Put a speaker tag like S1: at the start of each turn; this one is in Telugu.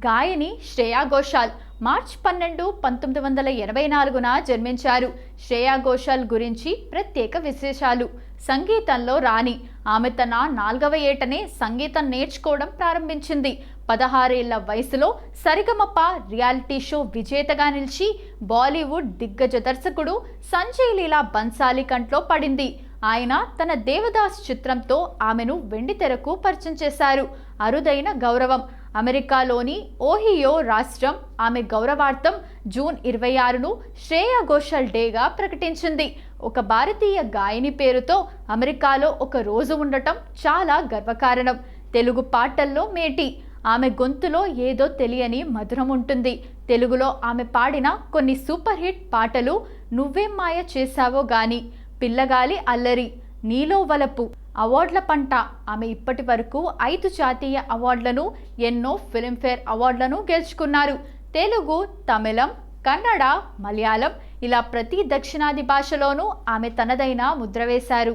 S1: గాయని శ్రేయా ఘోషాల్ మార్చ్ 12, 1984న జన్మించారు. శ్రేయా ఘోషాల్ గురించి ప్రత్యేక విశేషాలు. సంగీతంలో రాణి. ఆమె తన 4వ ఏటనే సంగీతం నేర్చుకోవడం ప్రారంభించింది. 16 ఏళ్ల వయసులో సరిగమప రియాలిటీ షో విజేతగా నిలిచి బాలీవుడ్ దిగ్గజ దర్శకుడు సంజయ్ లీలా బన్సాలి కంట్లో పడింది. ఆయన తన దేవదాస్ చిత్రంతో ఆమెను వెండితెరకు పరిచయం చేశారు. అరుదైన గౌరవం. అమెరికాలోని ఓహియో రాష్ట్రం ఆమె గౌరవార్థం జూన్ 26ను శ్రేయా ఘోషాల్ డేగా ప్రకటించింది. ఒక భారతీయ గాయని పేరుతో అమెరికాలో ఒక రోజు ఉండటం చాలా గర్వకారణం. తెలుగు పాటల్లో మేటి. ఆమె గొంతులో ఏదో తెలియని మధురం ఉంటుంది. తెలుగులో ఆమె పాడిన కొన్ని సూపర్ హిట్ పాటలు నువ్వేం మాయ చేశావో గాని, పిల్లగాలి అల్లరి, నీలో వలపు, అవార్డుల పంట. ఆమె ఇప్పటి వరకు 5 జాతీయ అవార్డులను, ఎన్నో ఫిల్మ్ఫేర్ అవార్డులను గెలుచుకున్నారు. తెలుగు, తమిళం, కన్నడ, మలయాళం ఇలా ప్రతి దక్షిణాది భాషలోనూ ఆమె తనదైన ముద్ర వేశారు.